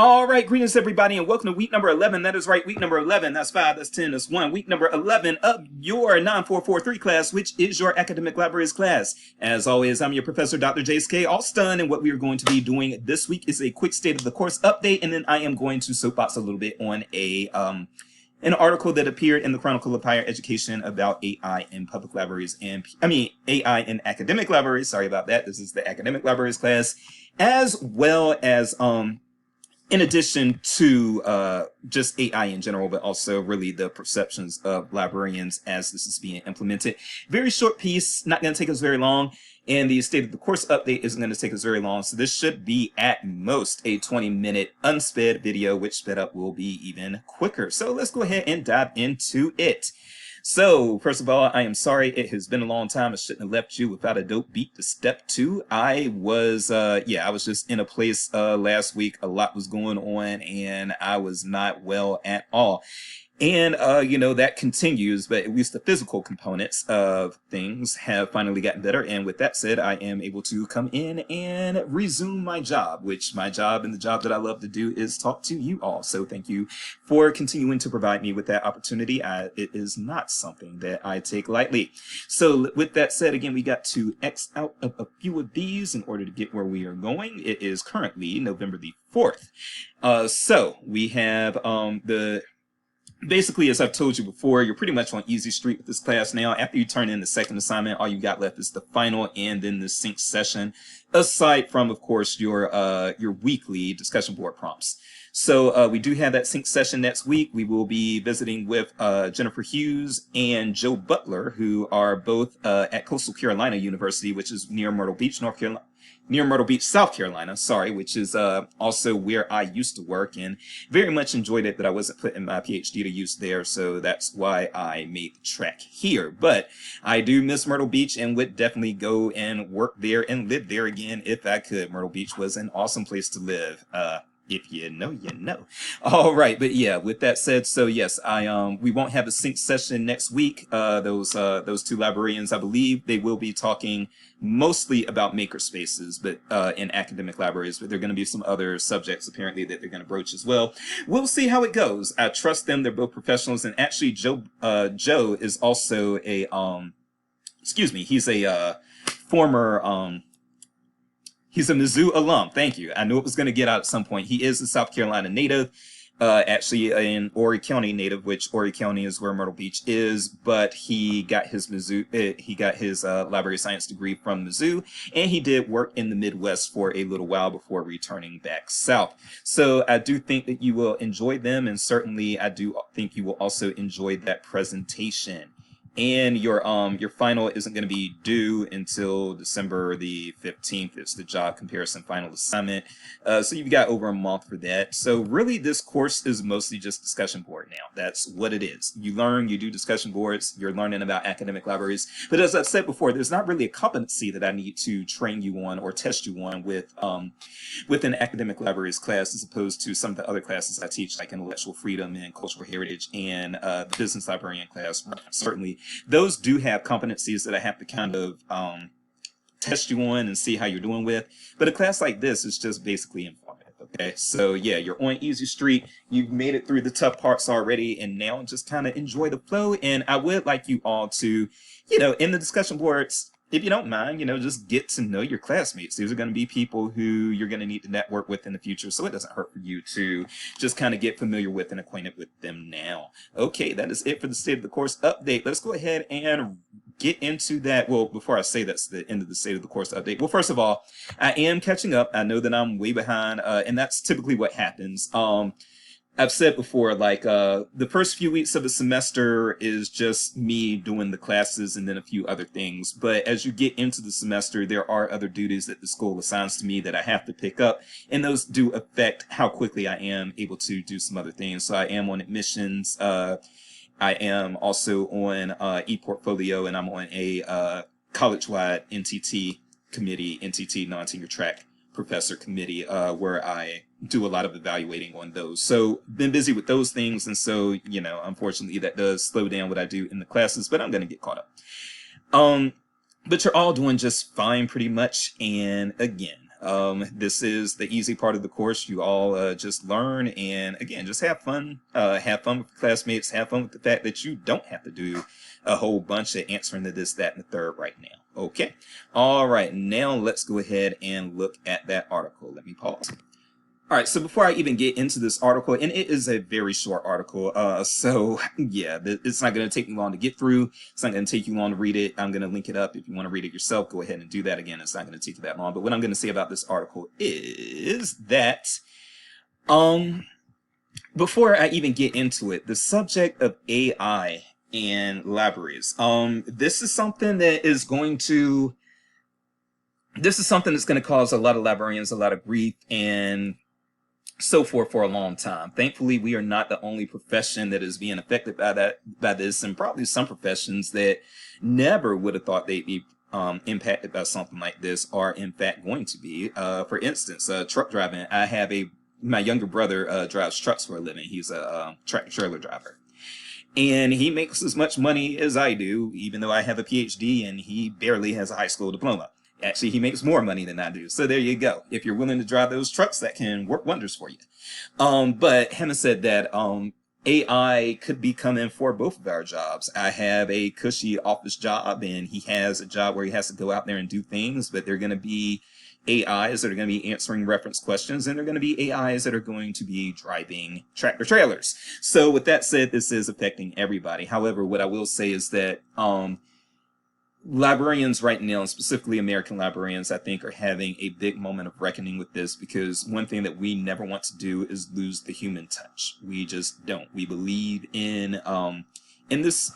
All right, greetings everybody, and welcome to week number 11. That is right, week number 11. That's 5, that's 10, that's 1. Week number 11 of your 9443 class, which is your academic libraries class. As always, I'm your professor, Dr. J.S.K. Alston, and what we are going to be doing this week is a quick state of the course update, and then I am going to soapbox a little bit on an article that appeared in the Chronicle of Higher Education about AI in public libraries AI in academic libraries. Sorry about that. This is the academic libraries class, as well as in addition to just AI in general, but also really the perceptions of librarians as this is being implemented. Very short piece, not going to take us very long. And the state of the course update isn't going to take us very long. So this should be at most a 20-minute unsped video, which sped up will be even quicker. So let's go ahead and dive into it. So, first of all, I am sorry it has been a long time. I shouldn't have left you without a dope beat to step to. I was just in a place last week. A lot was going on and I was not well at all. And, that continues, but at least the physical components of things have finally gotten better. And with that said, I am able to come in and resume my job, which my job and the job that I love to do is talk to you all. So thank you for continuing to provide me with that opportunity. It is not something that I take lightly. So with that said, again, we got to X out of a few of these in order to get where we are going. It is currently November the 4th. So we have basically, as I've told you before, you're pretty much on easy street with this class now. After you turn in the second assignment, all you got left is the final and then the sync session, aside from, of course, your weekly discussion board prompts. So we do have that sync session next week. We will be visiting with Jennifer Hughes and Joe Butler, who are both at Coastal Carolina University, which is near Myrtle Beach, South Carolina, which is also where I used to work and very much enjoyed it, but I wasn't putting my PhD to use there, so that's why I made the trek here. But I do miss Myrtle Beach and would definitely go and work there and live there again if I could. Myrtle Beach was an awesome place to live. If you know, you know. All right, but yeah, with that said, so yes, we won't have a sync session next week. Those two librarians, I believe, they will be talking mostly about makerspaces, but in academic libraries. But there are going to be some other subjects apparently that they're going to broach as well. We'll see how it goes. I trust them. They're both professionals, and actually, Joe is also a he's a former he's a Mizzou alum. Thank you. I knew it was going to get out at some point. He is a South Carolina native, actually an Horry County native, which Horry County is where Myrtle Beach is. But he got his library science degree from Mizzou, and he did work in the Midwest for a little while before returning back south. So I do think that you will enjoy them, and certainly I do think you will also enjoy that presentation. And your final isn't going to be due until December the 15th. It's the job comparison final assignment. So you've got over a month for that. So really this course is mostly just discussion board now. That's what it is. You learn, you do discussion boards, you're learning about academic libraries. But as I've said before, there's not really a competency that I need to train you on or test you on with an academic libraries class, as opposed to some of the other classes I teach, like intellectual freedom and cultural heritage and the business librarian class. Certainly those do have competencies that I have to kind of test you on and see how you're doing with. But a class like this is just basically informative, okay? So yeah, you're on easy street. You've made it through the tough parts already, and now just kind of enjoy the flow. And I would like you all to, in the discussion boards, if you don't mind, just get to know your classmates. These are going to be people who you're going to need to network with in the future, so it doesn't hurt for you to just kind of get familiar with and acquainted with them now. Okay, that is it for the state of the course update. Let's go ahead and get into that. Well, before I say that's the end of the state of the course update, well, first of all, I am catching up. I know that I'm way behind, and that's typically what happens. I've said before, the first few weeks of the semester is just me doing the classes and then a few other things. But as you get into the semester, there are other duties that the school assigns to me that I have to pick up. And those do affect how quickly I am able to do some other things. So I am on admissions. I am also on ePortfolio, and I'm on a college-wide NTT committee, NTT non-tenure track professor committee, where I do a lot of evaluating on those. So been busy with those things, and so unfortunately that does slow down what I do in the classes, but I'm going to get caught up. But you're all doing just fine pretty much. And again, This is the easy part of the course. You all just learn and again, just have fun. Have fun with your classmates. Have fun with the fact that you don't have to do a whole bunch of answering to this, that, and the third right now. Okay. All right. Now let's go ahead and look at that article. Let me pause. All right, so before I even get into this article, and it is a very short article, so yeah, it's not going to take me long to get through. It's not going to take you long to read it. I'm going to link it up. If you want to read it yourself, go ahead and do that. Again, it's not going to take you that long. But what I'm going to say about this article is that, before I even get into it, the subject of AI and libraries, this is something that is going to, this is something that's going to cause a lot of librarians a lot of grief and so forth for a long time. Thankfully, we are not the only profession that is being affected by this, and probably some professions that never would have thought they'd be impacted by something like this are in fact going to be. For instance, truck driving. My younger brother drives trucks for a living. He's a tractor trailer driver. And he makes as much money as I do, even though I have a PhD and he barely has a high school diploma. Actually, he makes more money than I do. So there you go. If you're willing to drive those trucks, that can work wonders for you. But having said that, AI could be coming for both of our jobs. I have a cushy office job and he has a job where he has to go out there and do things, but they're going to be AIs that are going to be answering reference questions, and they're going to be AIs that are going to be driving tractor trailers. So with that said, this is affecting everybody. However, what I will say is that, librarians right now, and specifically American librarians, I think are having a big moment of reckoning with this, because one thing that we never want to do is lose the human touch. We just don't. We believe in this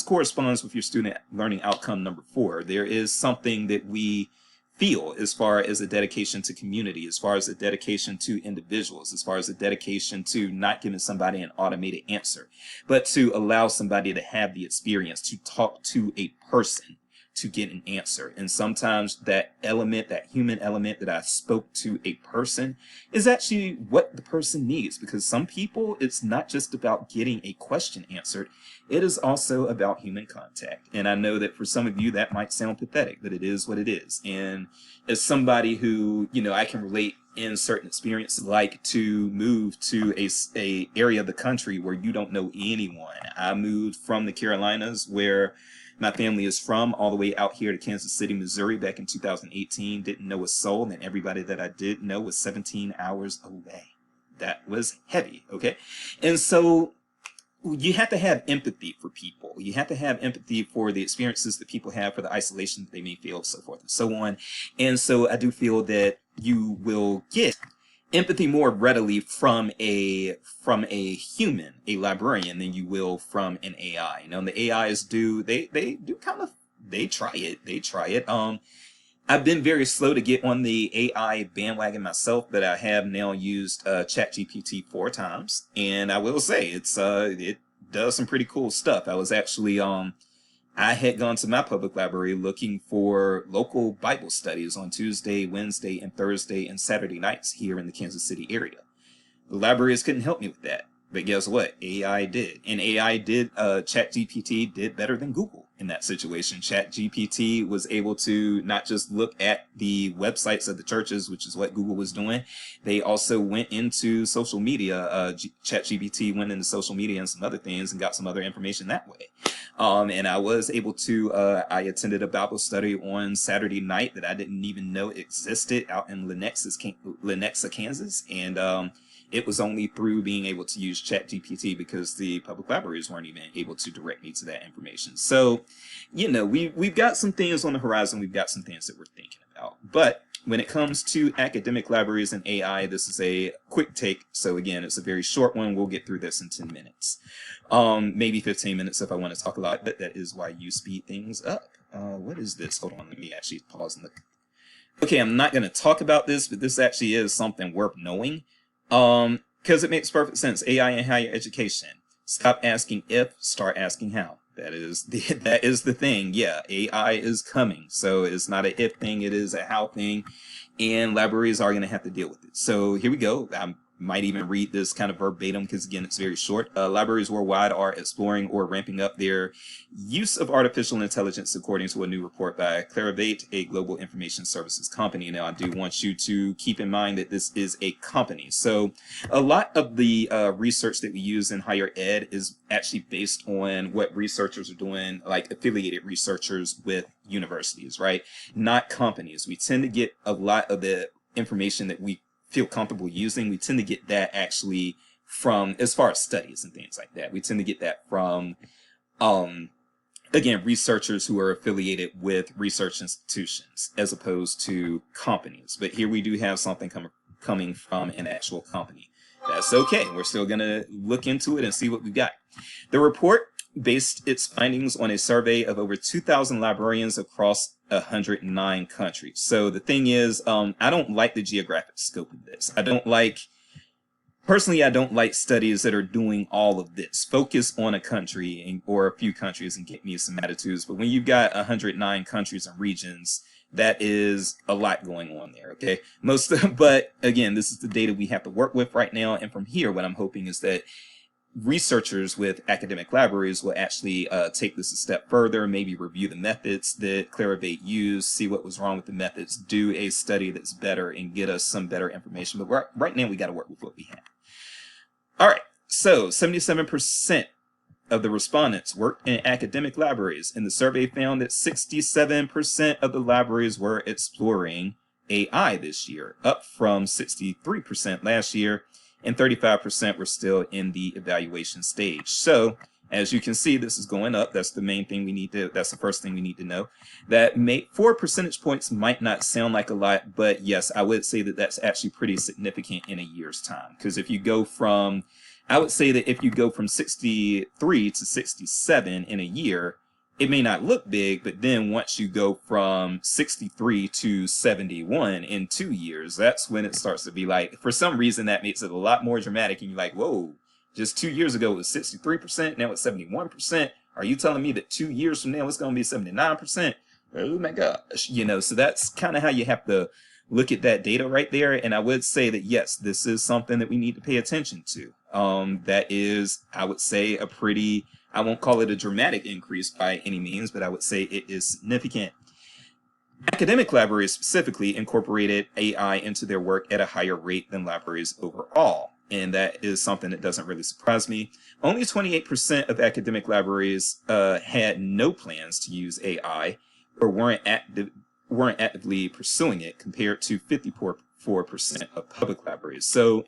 corresponds with your student learning outcome number 4. There is something that we feel as far as a dedication to community, as far as a dedication to individuals, as far as a dedication to not giving somebody an automated answer, but to allow somebody to have the experience to talk to a person to get an answer. And sometimes that element, that human element that I spoke to a person, is actually what the person needs, because some people, it's not just about getting a question answered, it is also about human contact. And I know that for some of you that might sound pathetic, but it is what it is. And as somebody who, I can relate in certain experiences, like to move to a area of the country where you don't know anyone. I moved from the Carolinas, where my family is from, all the way out here to Kansas City, Missouri back in 2018. Didn't know a soul, and everybody that I did know was 17 hours away. That was heavy, okay? And so you have to have empathy for people. You have to have empathy for the experiences that people have, for the isolation that they may feel, so forth and so on. And so I do feel that you will get empathy more readily from a human, a librarian, than you will from an AI. And the AIs they try it. I've been very slow to get on the AI bandwagon myself, but I have now used ChatGPT 4 times, and I will say it does some pretty cool stuff. I was actually I had gone to my public library looking for local Bible studies on Tuesday, Wednesday, and Thursday and Saturday nights here in the Kansas City area. The libraries couldn't help me with that. But guess what? AI did. And ChatGPT did better than Google in that situation. ChatGPT was able to not just look at the websites of the churches, which is what Google was doing. They also went into social media. ChatGPT went into social media and some other things and got some other information that way. And I was able to, I attended a Bible study on Saturday night that I didn't even know existed out in Lenexa, Kansas. And it was only through being able to use ChatGPT, because the public libraries weren't even able to direct me to that information. So, we've got some things on the horizon. We've got some things that we're thinking about. But when it comes to academic libraries and AI, this is a quick take. So again, it's a very short one. We'll get through this in 10 minutes. Maybe 15 minutes if I want to talk a lot, but that is why you speed things up. What is this? Hold on, let me actually pause and look. Okay, I'm not going to talk about this, but this actually is something worth knowing. Because it makes perfect sense. AI in higher education. Stop asking if, start asking how. That is the thing. Yeah, AI is coming. So it's not an if thing, it is a how thing. And libraries are going to have to deal with it. So here we go. I'm might even read this kind of verbatim because, again, it's very short. Libraries worldwide are exploring or ramping up their use of artificial intelligence, according to a new report by Clarivate, a global information services company. Now, I do want you to keep in mind that this is a company. So a lot of the research that we use in higher ed is actually based on what researchers are doing, like affiliated researchers with universities, right? Not companies. We tend to get a lot of the information that we feel comfortable using. We tend to get that actually from, as far as studies and things like that, we tend to get that from, again, researchers who are affiliated with research institutions as opposed to companies. But here we do have something coming from an actual company. That's okay. We're still going to look into it and see what we've got. The report based its findings on a survey of over 2,000 librarians across 109 countries. So the thing is, I don't like the geographic scope of this. Personally, I don't like studies that are doing all of this. Focus on a country or a few countries and get me some attitudes. But when you've got 109 countries and regions, that is a lot going on there, okay? But again, this is the data we have to work with right now. And from here, what I'm hoping is that researchers with academic libraries will actually take this a step further, maybe review the methods that Clarivate used, see what was wrong with the methods, do a study that's better, and get us some better information. But right now, we got to work with what we have. All right, so 77% of the respondents worked in academic libraries, and the survey found that 67% of the libraries were exploring AI this year, up from 63% last year, and 35% were still in the evaluation stage. So as you can see, this is going up. That's the main thing that's the first thing we need to know. That 4 percentage points might not sound like a lot, but yes, I would say that that's actually pretty significant in a year's time. Because if you go from, I would say that if you go from 63 to 67 in a year, it may not look big, but then once you go from 63 to 71 in 2 years, that's when it starts to be like, for some reason, that makes it a lot more dramatic. And you're like, whoa, just 2 years ago it was 63%, now it's 71%. Are you telling me that 2 years from now it's going to be 79%? Oh my gosh. So that's kind of how you have to look at that data right there. And I would say that, yes, this is something that we need to pay attention to. That is, I would say, I won't call it a dramatic increase by any means, but I would say it is significant. Academic libraries specifically incorporated AI into their work at a higher rate than libraries overall. And that is something that doesn't really surprise me. Only 28% of academic libraries had no plans to use AI or weren't actively pursuing it, compared to 54% of public libraries. So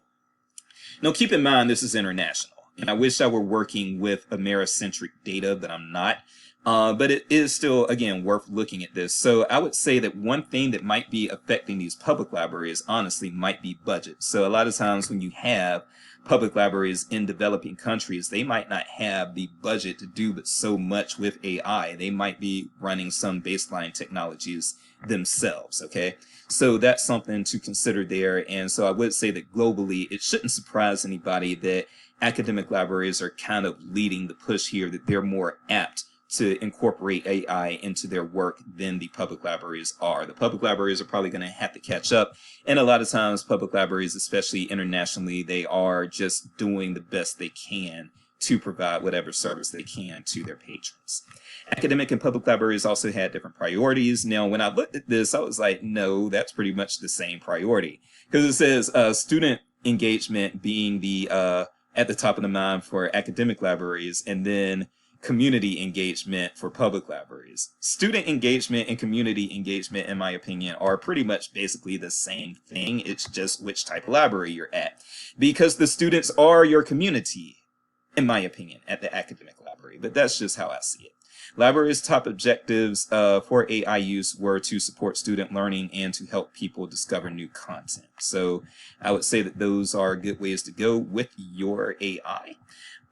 now keep in mind, this is international. And I wish I were working with Americentric data, but I'm not. But it is still, again, worth looking at this. So I would say that one thing that might be affecting these public libraries, honestly, might be budget. So a lot of times when you have public libraries in developing countries, they might not have the budget to do but so much with AI. They might be running some baseline technologies themselves, okay? So that's something to consider there. And so I would say that globally, it shouldn't surprise anybody that academic libraries are kind of leading the push here, that they're more apt to incorporate AI into their work than the public libraries are. The public libraries are probably going to have to catch up. And a lot of times public libraries, especially internationally, they are just doing the best they can to provide whatever service they can to their patrons. Academic and public libraries also had different priorities. Now, when I looked at this, I was like, no, that's pretty much the same priority. Because it says student engagement being the at the top of the mind for academic libraries, and then community engagement for public libraries. Student engagement and community engagement, in my opinion, are pretty much basically the same thing. It's just which type of library you're at. Because the students are your community, in my opinion, at the academic library. But that's just how I see it. Libraries' top objectives for AI use were to support student learning and to help people discover new content. So I would say that those are good ways to go with your AI.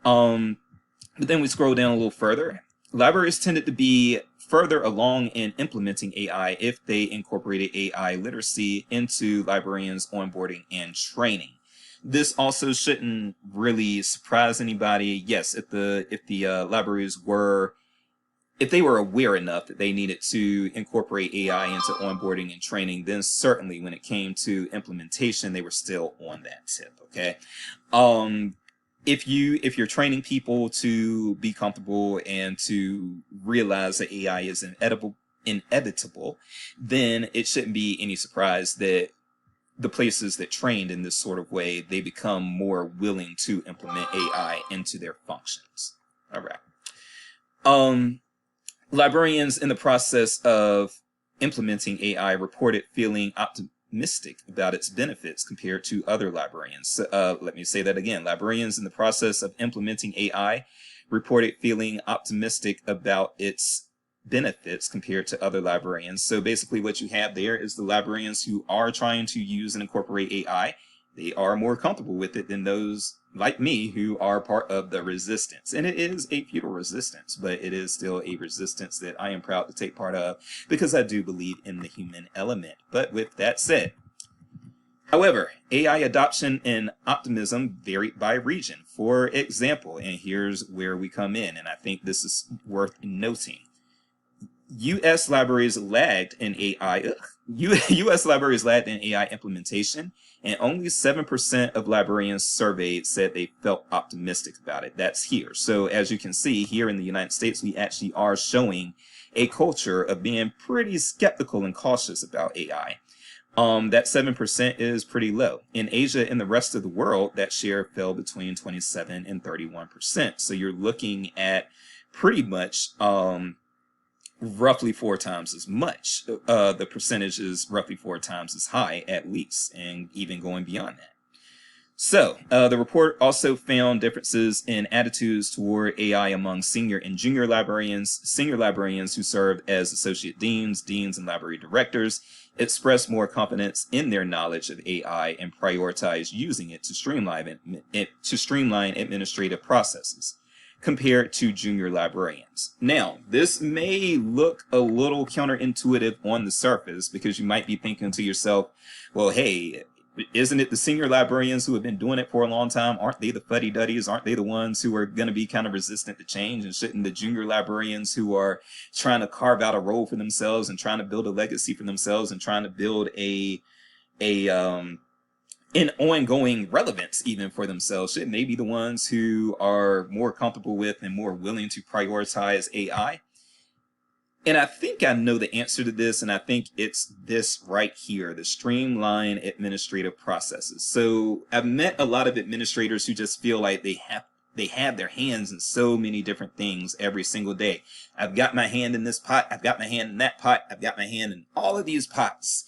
But then we scroll down a little further. Libraries tended to be further along in implementing AI if they incorporated AI literacy into librarians' onboarding and training. This also shouldn't really surprise anybody. Yes, if the libraries were if they were aware enough that they needed to incorporate AI into onboarding and training, then certainly when it came to implementation, they were still on that tip. Okay. If you're training people to be comfortable and to realize that AI is inevitable, then it shouldn't be any surprise that the places that trained in this sort of way, they become more willing to implement AI into their functions. All right. Librarians in the process of implementing AI reported feeling optimistic about its benefits compared to other librarians. Let me say that again. Librarians in the process of implementing AI reported feeling optimistic about its benefits compared to other librarians. So basically what you have there is the librarians who are trying to use and incorporate AI. They are more comfortable with it than those like me who are part of the resistance. And it is a futile resistance, but it is still a resistance that I am proud to take part of because I do believe in the human element. But with that said, however, AI adoption and optimism varied by region. For example, and here's where we come in, and I think this is worth noting. U.S. libraries lagged in AI. U.S. libraries lagged in AI implementation, and only 7% of librarians surveyed said they felt optimistic about it. That's here. So as you can see, here in the United States, we actually are showing a culture of being pretty skeptical and cautious about AI. That 7% is pretty low. In Asia and the rest of the world, that share fell between 27 and 31%. So you're looking at pretty much roughly 4 times as much. The percentage is roughly 4 times as high, at least, and even going beyond that. So the report also found differences in attitudes toward AI among senior and junior librarians. Senior librarians who served as associate deans, and library directors expressed more confidence in their knowledge of AI and prioritized using it to streamline administrative processes compared to junior librarians. Now, this may look a little counterintuitive on the surface because you might be thinking to yourself, well, hey, isn't it the senior librarians who have been doing it for a long time? Aren't they the fuddy-duddies? Aren't they the ones who are going to be kind of resistant to change? And shouldn't the junior librarians who are trying to carve out a role for themselves and trying to build a legacy for themselves and trying to build an ongoing relevance even for themselves, shouldn't they be the ones who are more comfortable with and more willing to prioritize AI? And I think I know the answer to this, and I think it's this right here, the streamline administrative processes. So I've met a lot of administrators who just feel like they have their hands in so many different things every single day. I've got my hand in this pot, I've got my hand in that pot, I've got my hand in all of these pots.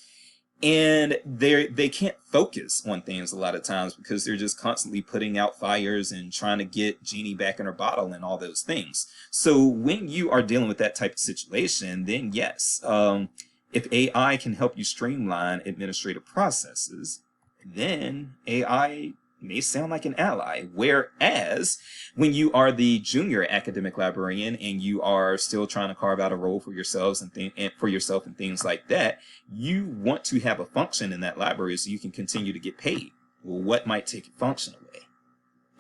And they can't focus on things a lot of times because they're just constantly putting out fires and trying to get Genie back in her bottle and all those things. So when you are dealing with that type of situation, then yes, if AI can help you streamline administrative processes, then AI may sound like an ally. Whereas when you are the junior academic librarian and you are still trying to carve out a role for yourselves and things like that, you want to have a function in that library so you can continue to get paid. Well, what might take your function away?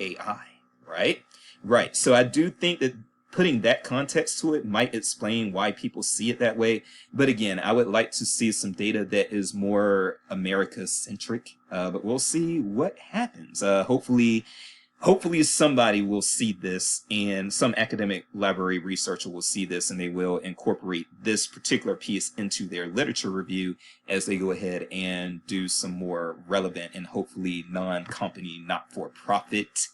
AI, right? Right. So I do think that putting that context to it might explain why people see it that way. But again, I would like to see some data that is more America-centric, but we'll see what happens. Hopefully somebody will see this, and some academic library researcher will see this, and they will incorporate this particular piece into their literature review as they go ahead and do some more relevant and hopefully non-company, not-for-profit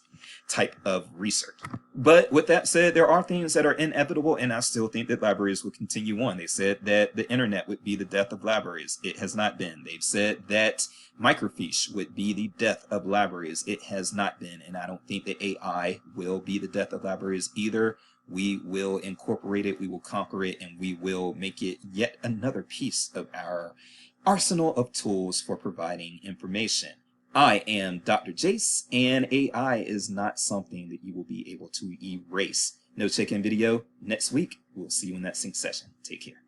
type of research. But with that said, there are things that are inevitable, and I still think that libraries will continue on. They said that the internet would be the death of libraries. It has not been. They've said that microfiche would be the death of libraries. It has not been, and I don't think that AI will be the death of libraries either. We will incorporate it, we will conquer it, and we will make it yet another piece of our arsenal of tools for providing information. I am Dr. Jace, and AI is not something that you will be able to erase. No check-in video next week. We'll see you in that sync session. Take care.